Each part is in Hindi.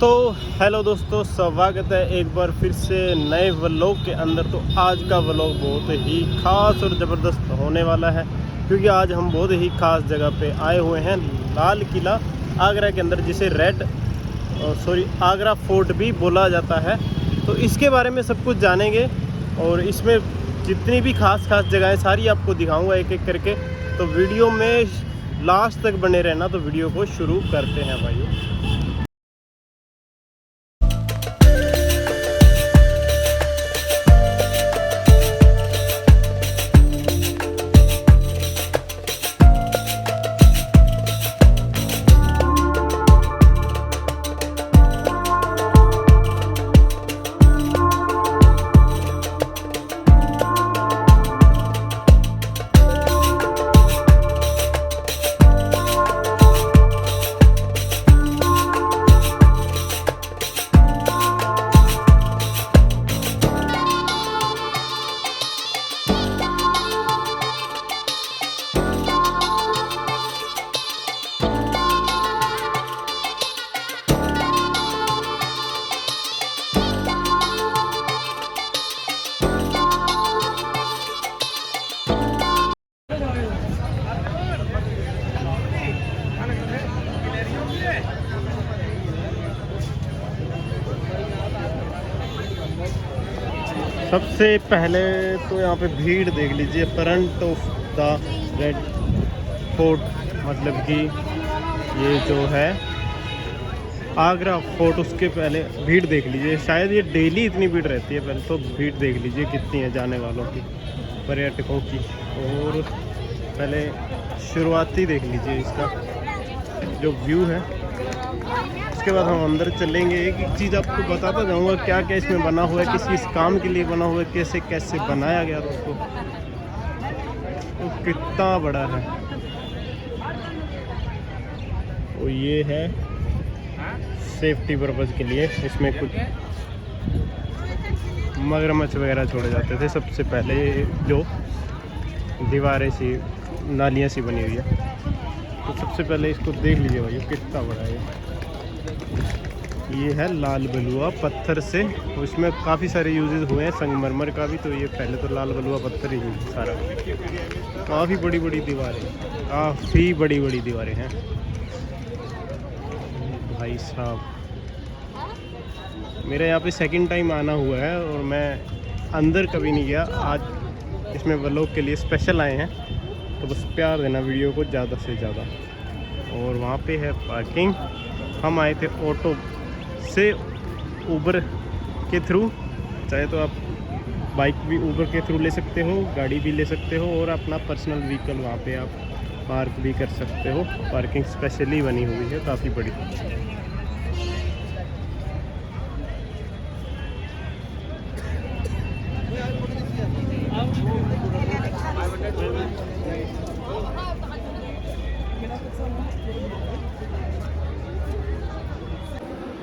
तो हेलो दोस्तों, स्वागत है एक बार फिर से नए व्लॉग के अंदर। तो आज का व्लॉग बहुत ही ख़ास और ज़बरदस्त होने वाला है, क्योंकि आज हम बहुत ही ख़ास जगह पे आए हुए हैं। लाल किला आगरा के अंदर, जिसे आगरा फोर्ट भी बोला जाता है। तो इसके बारे में सब कुछ जानेंगे और इसमें जितनी भी ख़ास जगहें सारी आपको दिखाऊँगा एक एक करके। तो वीडियो में लास्ट तक बने रहना। तो वीडियो को शुरू करते हैं भाई। सबसे पहले तो यहाँ पे भीड़ देख लीजिए। Front of the red fort, मतलब कि ये जो है आगरा फोर्ट, उसके पहले भीड़ देख लीजिए। शायद ये डेली इतनी भीड़ रहती है। पहले तो भीड़ देख लीजिए कितनी है जाने वालों की, पर्यटकों की। और पहले शुरुआती देख लीजिए इसका जो व्यू है। उसके बाद हम अंदर चलेंगे। एक एक चीज़ आपको बताता जाऊंगा, क्या क्या इसमें बना हुआ है, किस काम के लिए बना हुआ है, कैसे कैसे बनाया गया उसको। तो कितना बड़ा है। तो ये है सेफ्टी पर्पज़ के लिए। इसमें कुछ मगरमच्छ वगैरह छोड़े जाते थे सबसे पहले। जो दीवारें सी, नालियाँ सी बनी हुई है। तो सबसे पहले इसको देख लीजिए भाई, कितना बड़ा है। ये है लाल बलुआ पत्थर से। उसमें काफ़ी सारे यूजेस हुए हैं, संगमरमर का भी। तो ये पहले तो लाल बलुआ पत्थर ही सारा। काफ़ी बड़ी बड़ी दीवारें, काफ़ी बड़ी बड़ी दीवारें हैं भाई साहब। मेरा यहाँ पे सेकंड टाइम आना हुआ है और मैं अंदर कभी नहीं गया। आज इसमें व्लॉग के लिए स्पेशल आए हैं। तो बस प्यार देना वीडियो को ज़्यादा से ज़्यादा। और वहाँ पे है पार्किंग। हम आए थे ऑटो से, उबर के थ्रू। चाहे तो आप बाइक भी उबर के थ्रू ले सकते हो, गाड़ी भी ले सकते हो, और अपना पर्सनल व्हीकल वहाँ पे आप पार्क भी कर सकते हो। पार्किंग स्पेशली बनी हुई है, काफ़ी बड़ी।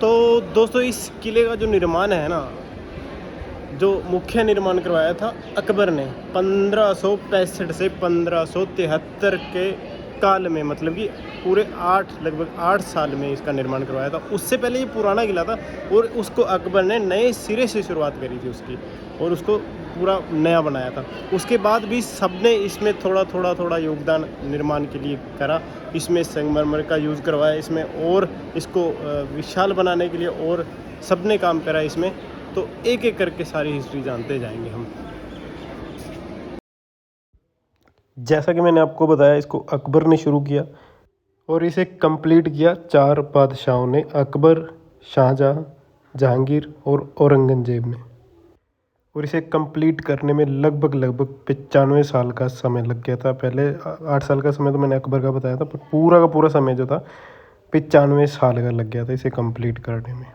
तो दोस्तों, इस किले का जो निर्माण है ना, जो मुख्य निर्माण करवाया था अकबर ने 1565 से 1573 के काल में, मतलब कि पूरे लगभग 8 साल में इसका निर्माण करवाया था। उससे पहले ये पुराना किला था और उसको अकबर ने नए सिरे से शुरुआत करी थी उसकी, और उसको पूरा नया बनाया था। उसके बाद भी सबने इसमें थोड़ा योगदान निर्माण के लिए करा। इसमें संगमरमर का यूज़ करवाया इसमें, और इसको विशाल बनाने के लिए और सबने काम करा इसमें। तो एक एक करके सारी हिस्ट्री जानते जाएंगे हम। जैसा कि मैंने आपको बताया, इसको अकबर ने शुरू किया और इसे कंप्लीट किया 4 बादशाहों ने, अकबर, शाहजहां, जहांगीर और औरंगजेब ने। और इसे कंप्लीट करने में लगभग 95 साल का समय लग गया था। पहले 8 साल का समय तो मैंने अकबर का बताया था, पर पूरा का पूरा समय जो था 95 साल का लग गया था इसे कंप्लीट करने में।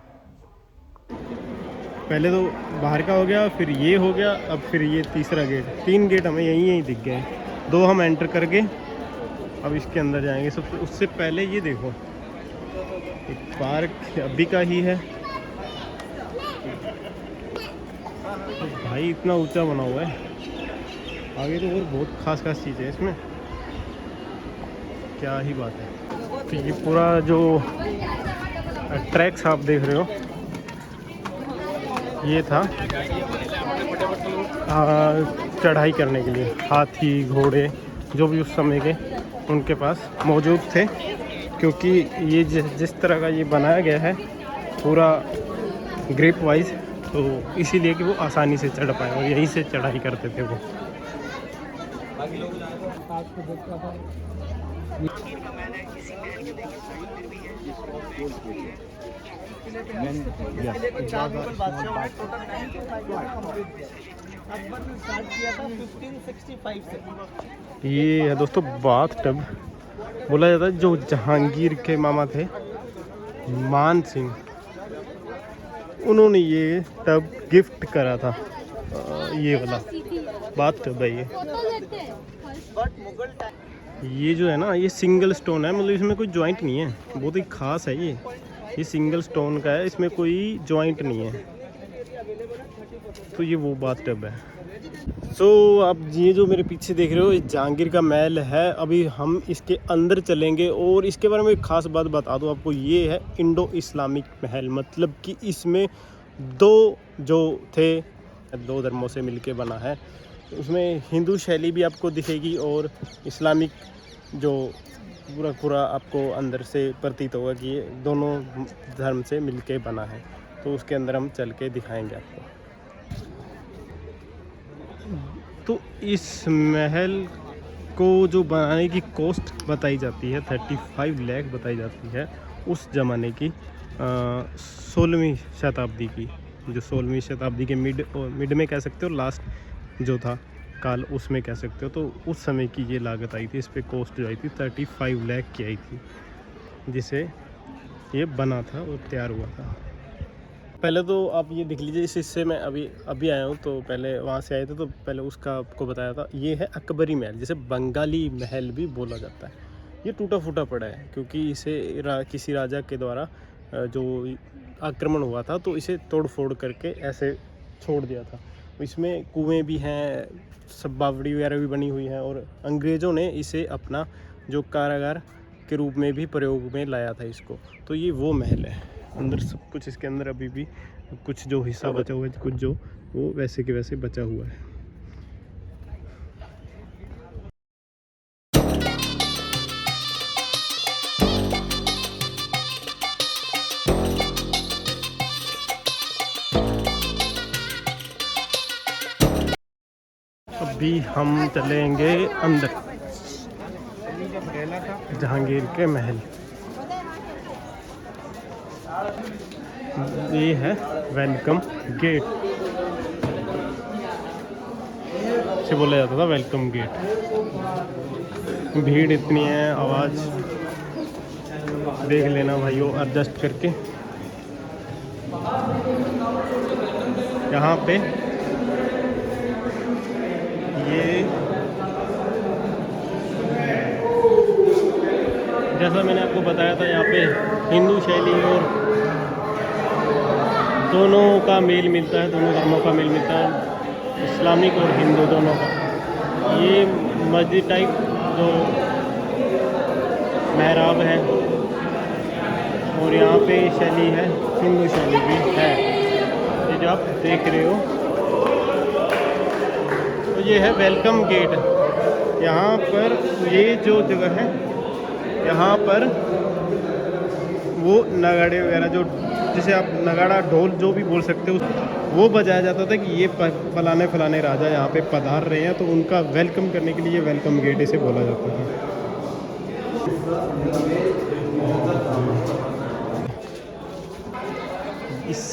पहले तो बाहर का हो गया, फिर ये हो गया, अब फिर ये तीसरा गेट। 3 गेट हमें यहीं दिख गए। 2 हम एंटर करके अब इसके अंदर जाएंगे। सबसे उससे पहले ये देखो, एक पार्क अभी का ही है। तो भाई इतना ऊंचा बना हुआ है। आगे तो और बहुत खास चीज़ है इसमें, क्या ही बात है। तो ये पूरा जो ट्रैक्स आप देख रहे हो, ये था चढ़ाई करने के लिए। हाथी घोड़े जो भी उस समय के उनके पास मौजूद थे, क्योंकि ये जिस तरह का ये बनाया गया है पूरा ग्रिप वाइज, तो इसीलिए कि वो आसानी से चढ़ पाए और यहीं से चढ़ाई करते थे वो। ये है दोस्तों बाथ टब। बोला जाता है जो जहांगीर के मामा थे मान सिंह, उन्होंने ये टब गिफ्ट करा था। ये वाला बाथ टब है ये जो है ना, ये सिंगल स्टोन है, मतलब इसमें कोई जॉइंट नहीं है, बहुत ही खास है ये सिंगल स्टोन का है, इसमें कोई जॉइंट नहीं है। तो ये वो बाथ टब है। सो आप ये जो मेरे पीछे देख रहे हो, ये जहांगीर का महल है। अभी हम इसके अंदर चलेंगे और इसके बारे में एक खास बात बता दूं आपको, ये है इंडो इस्लामिक महल, मतलब कि इसमें दो धर्मों से मिलके बना है। उसमें हिंदू शैली भी आपको दिखेगी और इस्लामिक जो पूरा आपको अंदर से प्रतीत होगा कि ये दोनों धर्म से मिलके बना है। तो उसके अंदर हम चल के दिखाएंगे आपको। तो इस महल को जो बनाने की कॉस्ट बताई जाती है 35 लाख बताई जाती है, उस ज़माने की 16वीं शताब्दी की, जो 16वीं शताब्दी के मिड में कह सकते हो, लास्ट जो था काल उसमें कह सकते हो। तो उस समय की ये लागत आई थी, इस पर कॉस्ट जो आई थी 35 लाख की आई थी, जिसे ये बना था और तैयार हुआ था। पहले तो आप ये देख लीजिए, इस हिस्से में अभी आया हूँ, तो पहले वहाँ से आए थे तो पहले उसका आपको बताया था। ये है अकबरी महल, जिसे बंगाली महल भी बोला जाता है। ये टूटा फूटा पड़ा है क्योंकि इसे किसी राजा के द्वारा जो आक्रमण हुआ था, तो इसे तोड़ फोड़ करके ऐसे छोड़ दिया था। इसमें कुएं भी हैं, सब बावड़ी वगैरह भी बनी हुई हैं, और अंग्रेज़ों ने इसे अपना जो कारागार के रूप में भी प्रयोग में लाया था इसको। तो ये वो महल है, अंदर सब कुछ इसके अंदर अभी भी कुछ जो हिस्सा बचा हुआ है, कुछ जो वो वैसे के वैसे बचा हुआ है। अभी हम चलेंगे अंदर जहांगीर के महल। ये है वेलकम गेट, से बोला जाता था वेलकम गेट। भीड़ इतनी है, आवाज़ देख लेना भाइयों एडजस्ट करके। यहाँ पे ये जैसा मैंने आपको बताया था, यहाँ पे हिंदू शैली और दोनों का मेल मिलता है, दोनों धर्मों का मेल मिलता है, इस्लामिक और हिंदू दोनों का। ये मस्जिद टाइप जो मेहराब है, और यहाँ पे शैली है, हिंदू शैली भी है। ये जो आप देख रहे हो, तो ये है वेलकम गेट। यहाँ पर ये जो जगह है, यहाँ पर वो नगाड़े वगैरह, जो जिसे आप नगाड़ा ढोल जो भी बोल सकते हो, वो बजाया जाता था कि ये फलाने राजा यहाँ पे पधार रहे हैं, तो उनका वेलकम करने के लिए वेलकम गेट इसे बोला जाता था। इस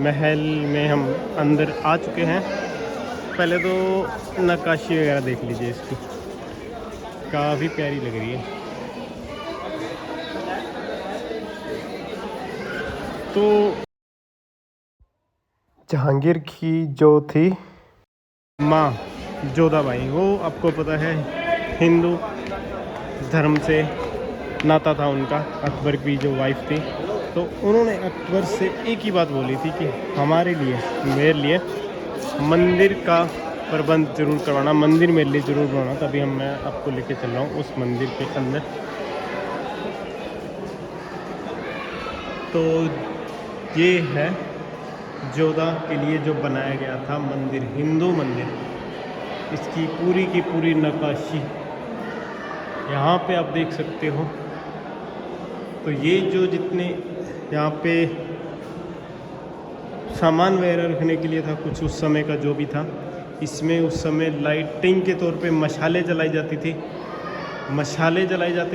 महल में हम अंदर आ चुके हैं। पहले तो नक्काशी वगैरह देख लीजिए, इसकी काफ़ी प्यारी लग रही है। तो जहांगीर की जो थी माँ जोधाबाई, वो आपको पता है हिंदू धर्म से नाता था उनका, अकबर की जो वाइफ थी। तो उन्होंने अकबर से एक ही बात बोली थी कि हमारे लिए, मेरे लिए मंदिर का प्रबंध जरूर करवाना, मंदिर मेरे लिए ज़रूर बनाना। तभी मैं आपको लेके चल रहा हूँ उस मंदिर के अंदर। तो ये है जोधा के लिए जो बनाया गया था मंदिर, हिंदू मंदिर। इसकी पूरी की पूरी नक्काशी यहाँ पे आप देख सकते हो। तो ये जो जितने यहाँ पे सामान वगैरह रखने के लिए था कुछ उस समय का जो भी था, इसमें उस समय लाइटिंग के तौर पे मशालें जलाई जाती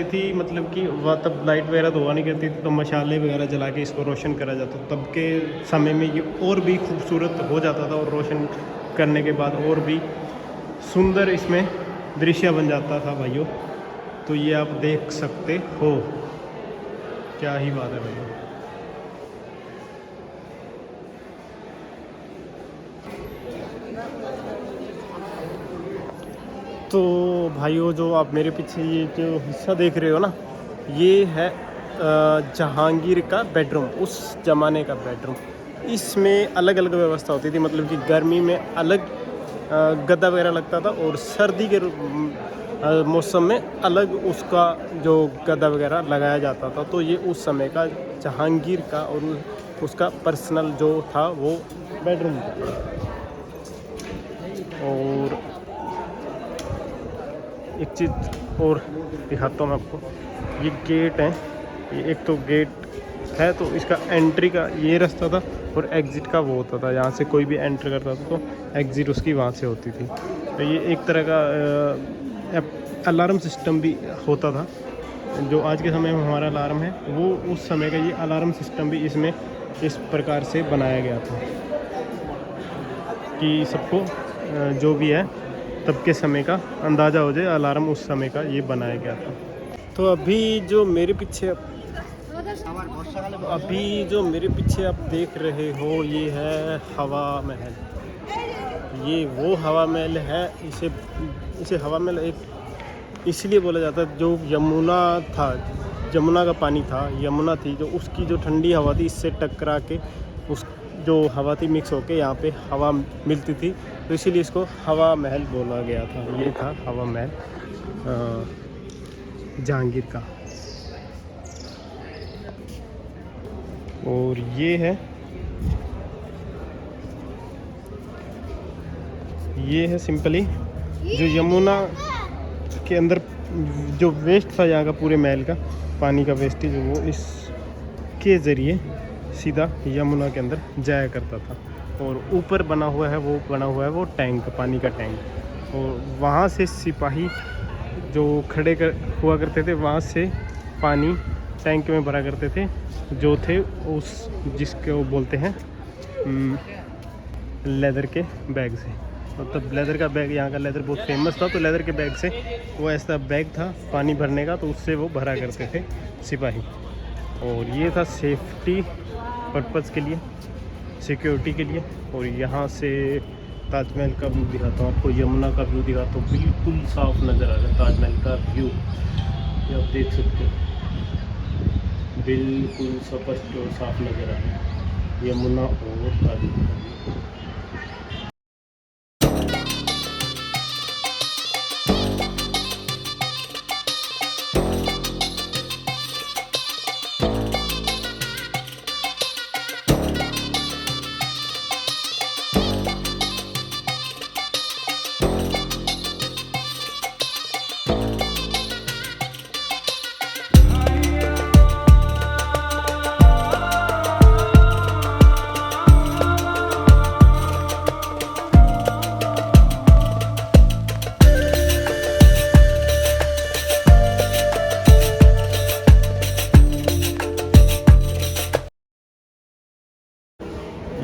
थी। मतलब कि वह तब लाइट वगैरह तो हुआ नहीं करती थी, तो मशाले वगैरह जला के इसको रोशन करा जाता। तब के समय में ये और भी खूबसूरत हो जाता था, और रोशन करने के बाद और भी सुंदर इसमें दृश्य बन जाता था भाइयों। तो ये आप देख सकते हो, क्या ही बात है भाइयों। तो भाइयों जो आप मेरे पीछे ये जो हिस्सा देख रहे हो ना, ये है जहांगीर का बेडरूम, उस ज़माने का बेडरूम। इसमें अलग अलग व्यवस्था होती थी, मतलब कि गर्मी में अलग गद्दा वगैरह लगता था, और सर्दी के मौसम में अलग उसका जो गद्दा वगैरह लगाया जाता था। तो ये उस समय का जहांगीर का और उसका पर्सनल जो था वो बेडरूम था। और एक चीज़ और दिखाता हूँ मैं आपको, ये गेट है। ये एक तो गेट है, तो इसका एंट्री का ये रास्ता था, और एग्ज़िट का वो होता था। यहाँ से कोई भी एंटर करता था तो एग्ज़िट उसकी वहाँ से होती थी। तो ये एक तरह का अलार्म सिस्टम भी होता था। जो आज के समय में हमारा अलार्म है, वो उस समय का ये अलार्म सिस्टम भी इसमें इस प्रकार से बनाया गया था कि सबको जो भी है तब के समय का अंदाज़ा हो जाए। अलार्म उस समय का ये बनाया गया था। तो अभी जो मेरे पीछे आप देख रहे हो, ये है हवा महल। ये वो हवा महल है। इसे हवा महल एक इसलिए बोला जाता है, जो यमुना का पानी था, यमुना थी जो, उसकी जो ठंडी हवा थी इससे टकरा के उस जो हवा थी मिक्स होके यहाँ पे हवा मिलती थी, तो इसीलिए इसको हवा महल बोला गया था। ये था हवा महल जहांगीर का। और ये है सिंपली जो यमुना के अंदर जो वेस्ट था यहाँ का, पूरे महल का पानी का वेस्टेज, वो इसके ज़रिए सीधा यमुना के अंदर जाया करता था। और ऊपर बना हुआ है वो टैंक, पानी का टैंक। और वहाँ से सिपाही जो खड़े हुआ करते थे, वहाँ से पानी टैंक में भरा करते थे, जो थे उस जिसके वो बोलते हैं लेदर के बैग से। और तब लेदर का बैग, यहाँ का लेदर बहुत फेमस था, तो लेदर के बैग से वो ऐसा बैग था पानी भरने का, तो उससे वो भरा करते थे सिपाही। और ये था सेफ्टी पर्पज़ के लिए, सिक्योरिटी के लिए। और यहाँ से ताजमहल का व्यू दिखाता हूँ आपको, यमुना का व्यू दिखाता हूँ। बिल्कुल साफ नज़र आ रहा है ताजमहल का व्यू, ये आप देख सकते हो, बिल्कुल स्पष्ट और साफ नज़र आ रहा है यमुना और ताजमहल।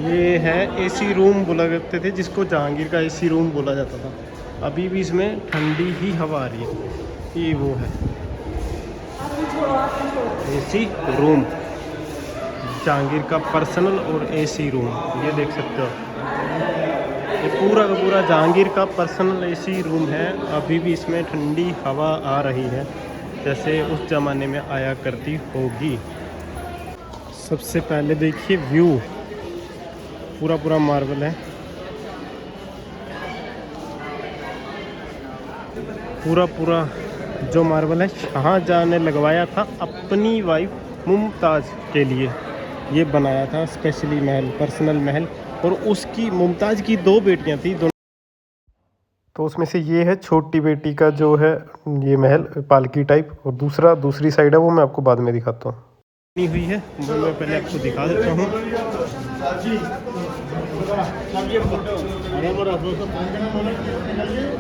ये है एसी रूम बोला करते थे, जिसको जहांगीर का एसी रूम बोला जाता था। अभी भी इसमें ठंडी ही हवा आ रही है। ये वो है एसी रूम, जहांगीर का पर्सनल और एसी रूम, ये देख सकते हो। ये पूरा का पूरा जहांगीर का पर्सनल एसी रूम है। अभी भी इसमें ठंडी हवा आ रही है, जैसे उस ज़माने में आया करती होगी। सबसे पहले देखिए व्यू, पूरा मार्बल है, पूरा जो मार्बल है शाहजहां ने लगवाया था अपनी वाइफ मुमताज़ के लिए। ये बनाया था स्पेशली महल, पर्सनल महल। और उसकी मुमताज़ की 2 बेटियां थी, दोनों। तो उसमें से ये है छोटी बेटी का जो है ये महल, पालकी टाइप, और दूसरी साइड है, वो मैं आपको बाद में दिखाता हूँ। बनी हुई है वो मैं पहले आपको दिखा देता हूँ।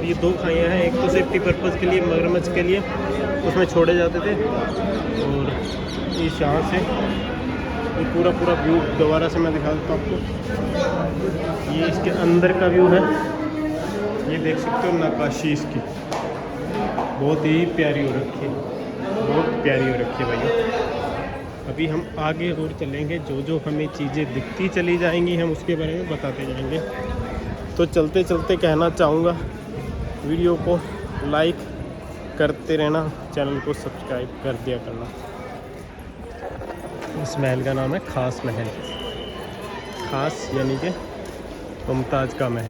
ये 2 खाइयाँ हैं, एक तो सेफ्टी पर्पज़ के लिए, मगरमच्छ के लिए उसमें छोड़े जाते थे। और इस यहाँ से ये पूरा व्यू दोबारा से मैं दिखा देता हूँ आपको। ये इसके अंदर का व्यू है, ये देख सकते हो नक्काशी इसकी बहुत ही प्यारी हो रखी है, बहुत प्यारी हो रखी है भैया। अभी हम आगे और चलेंगे, जो हमें चीज़ें दिखती चली जाएंगी हम उसके बारे में बताते जाएंगे। तो चलते चलते कहना चाहूँगा, वीडियो को लाइक करते रहना, चैनल को सब्सक्राइब कर दिया करना। इस महल का नाम है खास महल, खास यानी कि मुमताज़ का महल।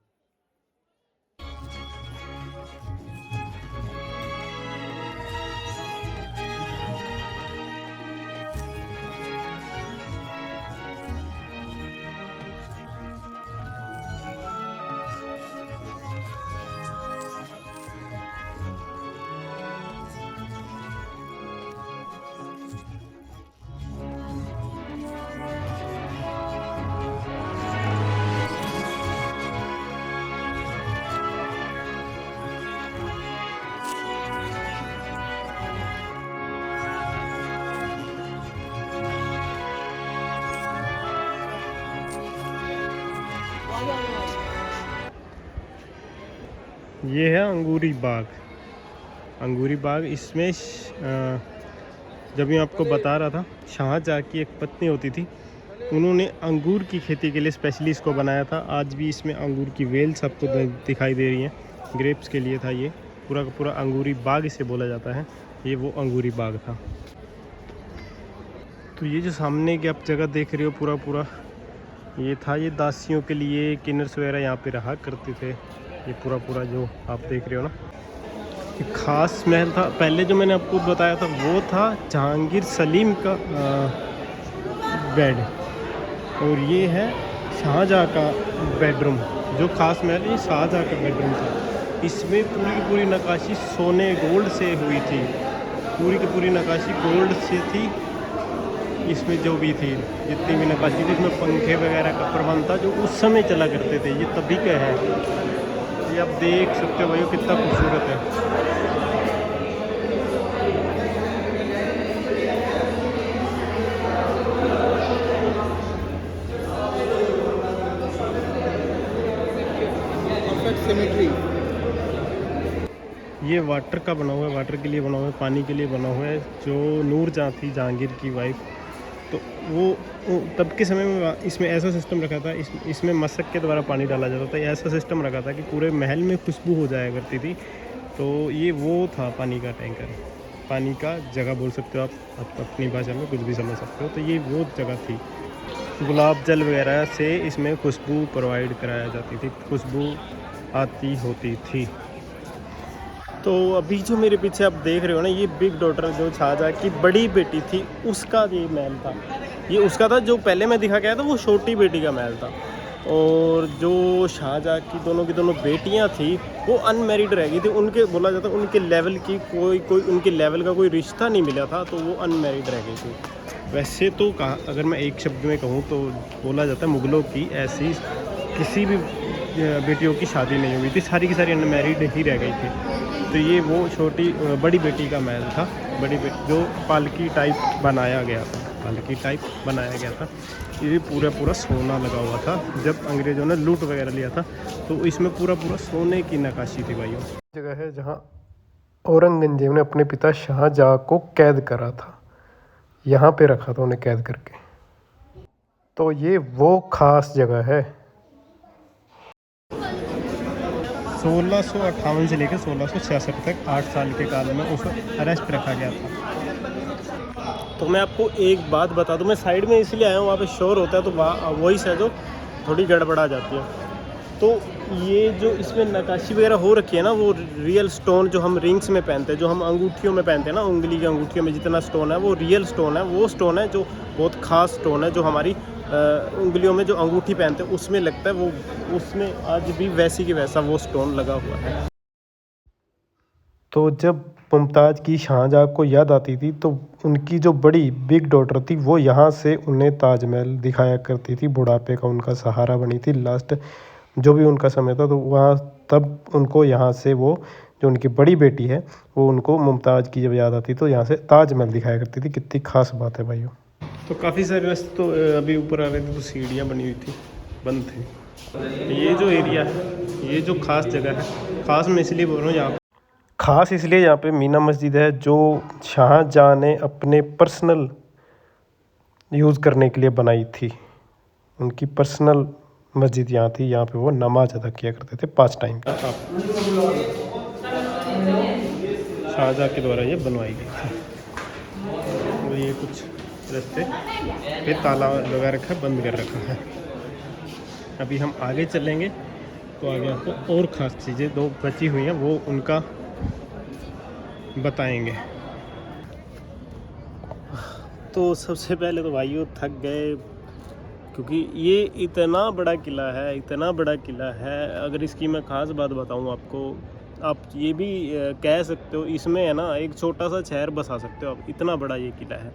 ये है अंगूरी बाग। अंगूरी बाग, इसमें जब मैं आपको बता रहा था, शाहजहाँ की एक पत्नी होती थी, उन्होंने अंगूर की खेती के लिए स्पेशली इसको बनाया था। आज भी इसमें अंगूर की वेल्स आपको दिखाई दे रही हैं, ग्रेप्स के लिए था ये। पूरा का पूरा अंगूरी बाग इसे बोला जाता है, ये वो अंगूरी बाग था। तो ये जो सामने की आप जगह देख रहे हो, पूरा ये था, ये दासियों के लिए, किन्नर्स वगैरह यहाँ पे रहा करते थे। ये पूरा जो आप देख रहे हो ना, एक खास महल था। पहले जो मैंने आपको बताया था वो था जहांगीर सलीम का बेड, और ये है शाहजहाँ का बेडरूम। जो खास महल है ये शाहजहाँ का बेडरूम था। इसमें पूरी की पूरी नक्काशी सोने गोल्ड से हुई थी, पूरी की पूरी नक्काशी गोल्ड से थी। इसमें जो भी थी, जितनी भी नक्काशी थी, इसमें पंखे वगैरह का प्रबंध था जो उस समय चला करते थे। ये तभी का है, ये आप देख सकते हो भाई कितना खूबसूरत है। ये वाटर का बना हुआ है, वाटर के लिए बना हुआ है, पानी के लिए बना हुआ है। जो नूरजहाँ थी जहांगीर की वाइफ, तो वो तब के समय में इसमें ऐसा सिस्टम रखा था, इसमें मशक के द्वारा पानी डाला जाता था। ऐसा सिस्टम रखा था कि पूरे महल में खुशबू हो जाया करती थी। तो ये वो था पानी का टैंकर, पानी का जगह बोल सकते हो आप अपनी भाषा में, कुछ भी समझ सकते हो। तो ये वो जगह थी, गुलाब जल वगैरह से इसमें खुशबू प्रोवाइड कराया जाती थी, खुशबू आती होती थी। तो अभी जो मेरे पीछे आप देख रहे हो ना, ये बिग डॉटर जो शाहजहाँ की बड़ी बेटी थी, उसका ये महल था। ये उसका था, जो पहले मैं दिखा गया था वो छोटी बेटी का महल था। और जो शाहजहाँ की दोनों बेटियां थी वो अनमैरिड रह गई थी। उनके बोला जाता उनके लेवल की कोई उनके लेवल का कोई रिश्ता नहीं मिला था, तो वो अनमैरिड रह गई थी। वैसे तो अगर मैं एक शब्द में कहूँ तो बोला जाता है मुग़लों की ऐसी किसी भी बेटियों की शादी नहीं हुई थी, सारी की सारी अनमैरिड ही रह गई थी। तो ये वो बड़ी बेटी का महल था, बड़ी बेटी जो पालकी टाइप बनाया गया था, पालकी टाइप बनाया गया था। ये पूरा सोना लगा हुआ था। जब अंग्रेज़ों ने लूट वगैरह लिया था तो इसमें पूरा सोने की नक्काशी थी भाइयों। जगह है जहाँ औरंगजेब ने अपने पिता शाहजहाँ को कैद करा था, यहाँ पे रखा था उन्हें कैद करके। तो ये वो खास जगह है। 1658 से लेकर 1666 तक 8 साल के काल में उसे अरेस्ट रखा गया था। तो मैं आपको एक बात बता दूं, मैं साइड में इसलिए आया हूँ, वहाँ पे शोर होता है तो वॉइस है जो थोड़ी गड़बड़ा जाती है। तो ये जो इसमें नक्काशी वगैरह हो रखी है ना, वो रियल स्टोन जो हम रिंग्स में पहनते हैं, जो हम अंगूठियों में पहनते हैं ना, उंगली की अंगूठियों में जितना स्टोन है वो रियल स्टोन है। वो स्टोन है जो बहुत ख़ास स्टोन है, जो हमारी उंगलियों में जो अंगूठी पहनते हैं उसमें लगता है। वो उसमें आज भी वैसी की वैसा वो स्टोन लगा हुआ है। तो जब मुमताज़ की शाहजहाँ को याद आती थी तो उनकी जो बड़ी बिग डॉटर थी वो यहाँ से उन्हें ताजमहल दिखाया करती थी। बुढ़ापे का उनका सहारा बनी थी। लास्ट जो भी उनका समय था तो वहाँ तब उनको यहाँ से वो जो उनकी बड़ी बेटी है वो उनको मुमताज़ की जब याद आती तो यहाँ से ताजमहल दिखाया करती थी। कितनी ख़ास बात है भाइयों। तो काफ़ी सारे रास्ते तो अभी ऊपर आ रहे थे तो सीढ़ियाँ बनी हुई थी, बंद थी। ये जो एरिया है, ये जो ख़ास जगह है, ख़ास मैं इसलिए बोल रहा हूँ यहाँ ख़ास इसलिए यहाँ पे मीना मस्जिद है जो शाहजहाँ ने अपने पर्सनल यूज़ करने के लिए बनाई थी। उनकी पर्सनल मस्जिद यहाँ थी, यहाँ पे वो नमाज अदा किया करते थे 5 टाइम का। शाहजहाँ के द्वारा ये बनवाई गई थी। तो ये कुछ रास्ते पे ताला लगा रखा है, बंद कर रखा है। अभी हम आगे चलेंगे तो आगे आपको और ख़ास चीज़ें 2 बची हुई हैं वो उनका बताएंगे। तो सबसे पहले तो भाइयों थक गए, क्योंकि ये इतना बड़ा किला है, इतना बड़ा किला है। अगर इसकी मैं ख़ास बात बताऊं आपको, आप ये भी कह सकते हो इसमें है ना एक छोटा सा शहर बसा सकते हो आप, इतना बड़ा ये किला है।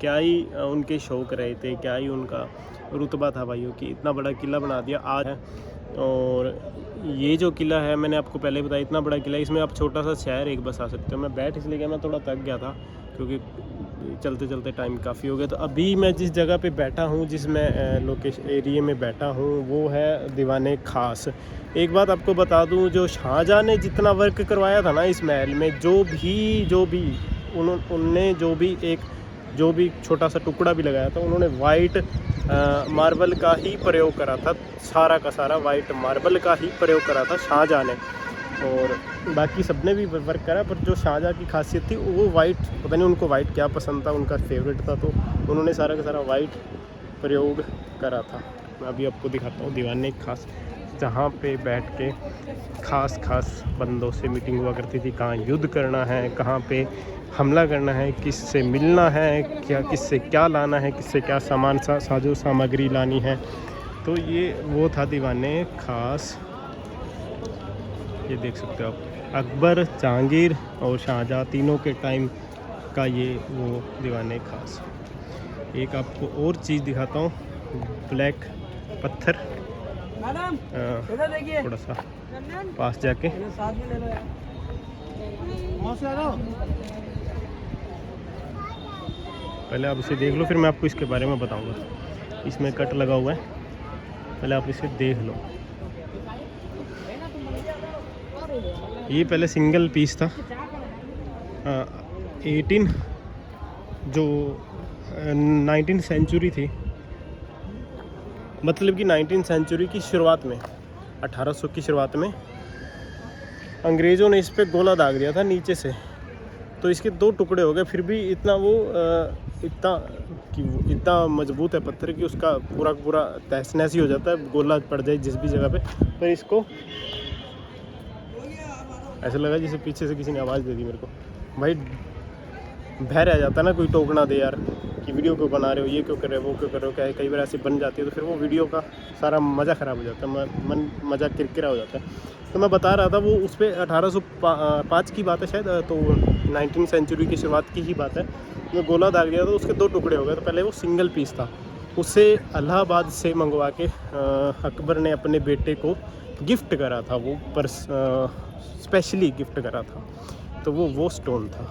क्या ही उनके शौक़ रहे थे, क्या ही उनका रुतबा था भाइयों कि इतना बड़ा किला बना दिया आज है। और ये जो किला है मैंने आपको पहले बताया, इतना बड़ा किला है, इसमें आप छोटा सा शहर एक बसा सकते हो। मैं बैठ इसलिए गया, मैं थोड़ा थक गया था क्योंकि चलते चलते टाइम काफ़ी हो गया। तो अभी मैं जिस जगह पे बैठा हूँ, जिस मैं लोकेशन एरिया में बैठा हूँ वो है दीवाने ख़ास। एक बात आपको बता दूँ, जो शाहजहाँ ने जितना वर्क करवाया था ना इस महल में, जो भी उनने जो भी छोटा सा टुकड़ा भी लगाया था, उन्होंने वाइट मार्बल का ही प्रयोग करा था। सारा का सारा वाइट मार्बल का ही प्रयोग करा था शाहजहाँ ने। और बाकी सबने भी वर्क करा, पर जो शाहजहाँ की खासियत थी वो वाइट, पता नहीं उनको वाइट क्या पसंद था, उनका फेवरेट था, तो उन्होंने सारा का सारा वाइट प्रयोग करा था। मैं अभी आपको दिखाता हूँ दीवाने ख़ास, जहाँ पे बैठ के ख़ास बंदों से मीटिंग हुआ करती थी। कहाँ युद्ध करना है, कहाँ पे हमला करना है, किससे मिलना है, क्या किससे क्या लाना है, किससे क्या सामान साजो सामग्री लानी है। तो ये वो था दीवाने ख़ास। ये देख सकते हो आप, अकबर, जहांगीर और शाहजहाँ तीनों के टाइम का ये वो दीवाने ख़ास। एक आपको और चीज़ दिखाता हूँ, ब्लैक पत्थर, थोड़ा सा पास जाके पहले आप इसे देख लो, फिर मैं आपको इसके बारे में बताऊंगा। इसमें कट लगा हुआ है, पहले आप इसे देख लो। ये पहले सिंगल पीस था। 19 सेंचुरी थी, मतलब कि 19 सेंचुरी की शुरुआत में, 1800 की शुरुआत में अंग्रेज़ों ने इस पे गोला दाग दिया था नीचे से, तो इसके 2 टुकड़े हो गए। फिर भी इतना मजबूत है पत्थर कि उसका पूरा तहस नहस ही हो जाता है, गोला पड़ जाए जिस भी जगह पे। पर इसको ऐसा लगा जैसे पीछे से किसी ने आवाज़ दे दी मेरे को। भाई बहर आ जाता है ना, कोई टोकना दे यार कि वीडियो क्यों बना रहे हो, ये क्यों कर रहे हो, वो क्यों कर रहे हो। क्या कई बार ऐसी बन जाती है तो फिर वो वीडियो का सारा मज़ा ख़राब हो जाता है, मज़ा किरकिरा हो जाता है। तो मैं बता रहा था वो उस पर 1805 की बात है शायद, तो 19 सेंचुरी की शुरुआत की ही बात है। मैं गोला दाग दिया तो उसके 2 टुकड़े हो गए। तो पहले वो सिंगल पीस था, उसे इलाहाबाद से मंगवा के अकबर ने अपने बेटे को गिफ्ट करा था, वो स्पेशली गिफ्ट करा था। तो वो स्टोन था।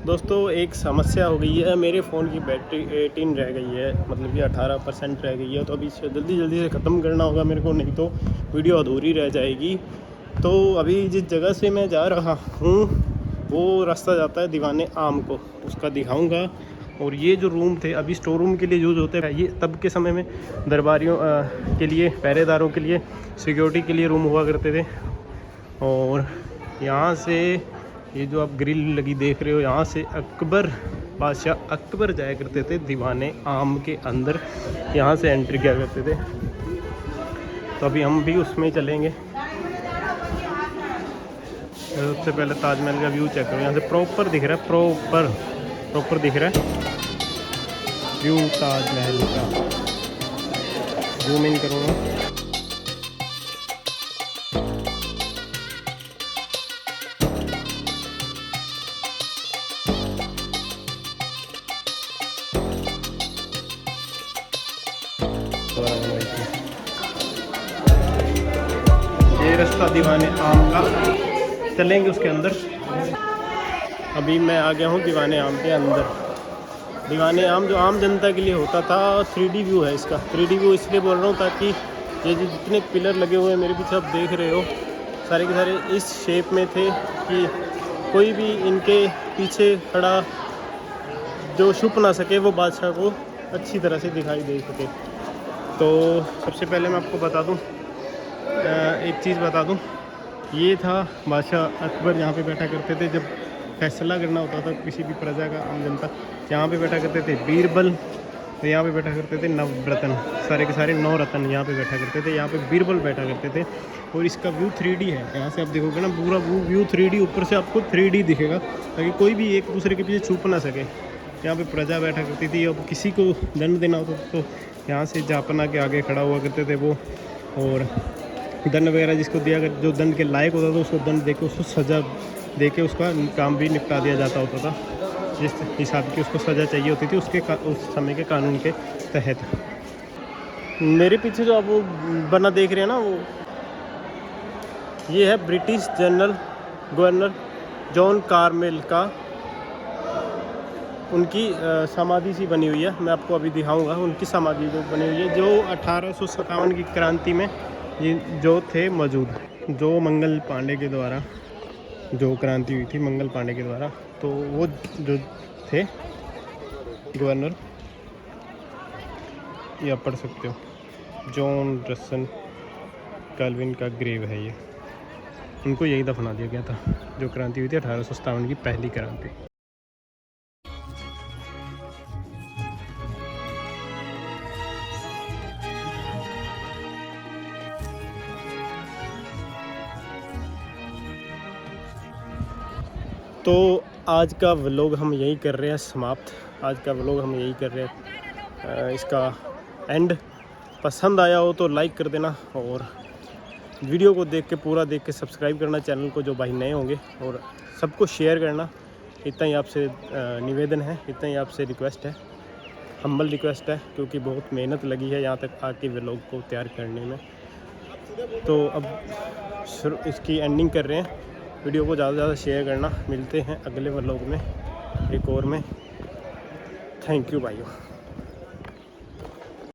दोस्तों एक समस्या हो गई है, मेरे फ़ोन की बैटरी 18 रह गई है, मतलब कि 18% रह गई है। तो अभी इसे जल्दी से ख़त्म करना होगा मेरे को, नहीं तो वीडियो अधूरी रह जाएगी। तो अभी जिस जगह से मैं जा रहा हूँ वो रास्ता जाता है दीवाने आम को, उसका दिखाऊंगा। और ये जो रूम थे अभी स्टोर रूम के लिए यूज़ होते हैं, ये तब के समय में दरबारियों के लिए, पहरेदारों के लिए, सिक्योरिटी के लिए रूम हुआ करते थे। और यहाँ से ये जो आप ग्रिल लगी देख रहे हो, यहाँ से अकबर, बादशाह अकबर जाया करते थे दीवाने आम के अंदर, यहाँ से एंट्री किया करते थे। तो अभी हम भी उसमें चलेंगे। सबसे पहले ताजमहल का व्यू चेक करो, यहाँ से प्रॉपर दिख रहा है, प्रॉपर दिख रहा है व्यू ताजमहल का। जूम इन करूँगा। ये रास्ता दीवाने आम का, चलेंगे उसके अंदर। अभी मैं आ गया हूँ दीवाने आम के अंदर। दीवाने आम जो आम जनता के लिए होता था, 3D व्यू है इसका। 3D व्यू इसलिए बोल रहा हूँ ताकि ये जो जितने पिलर लगे हुए हैं मेरे पीछे आप देख रहे हो, सारे के सारे इस शेप में थे कि कोई भी इनके पीछे खड़ा जो छुप ना सके वो बादशाह को अच्छी तरह से दिखाई दे सके। तो सबसे पहले मैं आपको बता दूं, एक चीज़ बता दूं, ये था बादशाह अकबर यहाँ पे बैठा करते थे जब फैसला करना होता था किसी भी प्रजा का, आम जनता। यहाँ पे बैठा करते थे बीरबल, तो यहाँ पे बैठा करते थे नवरत्न, सारे के सारे 9 रत्न यहाँ पे बैठा करते थे। यहाँ पे बीरबल बैठा करते थे। और इसका व्यू 3D है, यहाँ से आप देखोगे ना पूरा व्यू 3D, ऊपर से आपको 3D दिखेगा ताकि कोई भी एक दूसरे के पीछे छुप ना सके। यहाँ पे प्रजा बैठा करती थी। अब किसी को दंड देना होता तो यहाँ से जापना के आगे खड़ा हुआ करते थे वो, और दंड वगैरह जिसको दिया, जो दंड के लायक होता था उसको दंड देके, उसको सज़ा देके उसका काम भी निपटा दिया जाता होता था, जिस हिसाब की उसको सज़ा चाहिए होती थी उसके उस समय के कानून के तहत। मेरे पीछे जो आप वो बना देख रहे हैं ना, वो ये है British general governor John Carmel का, उनकी समाधि सी बनी हुई है। मैं आपको अभी दिखाऊंगा उनकी समाधि जो बनी हुई है, जो 1857 की क्रांति में ये जो थे मौजूद, जो मंगल पांडे के द्वारा जो क्रांति हुई थी, मंगल पांडे के द्वारा, तो वो जो थे गवर्नर, ये आप पढ़ सकते हो, जॉन रसन कैल्विन का ग्रेव है ये। उनको यही दफना दिया गया था, जो क्रांति हुई थी 1857 की पहली क्रांति। तो आज का व्लॉग हम यही कर रहे हैं समाप्त। आज का व्लॉग हम यही कर रहे हैं, इसका एंड। पसंद आया हो तो लाइक कर देना, और वीडियो को देख के पूरा देख के सब्सक्राइब करना चैनल को, जो भाई नए होंगे, और सबको शेयर करना। इतना ही आपसे निवेदन है, इतना ही आपसे रिक्वेस्ट है, हम्बल रिक्वेस्ट है, क्योंकि बहुत मेहनत लगी है यहाँ तक आके व्लॉग को तैयार करने में। तो अब इसकी एंडिंग कर रहे हैं। वीडियो को ज़्यादा से ज़्यादा शेयर करना। मिलते हैं अगले व्लॉग में, एक और में। थैंक यू भाइयों।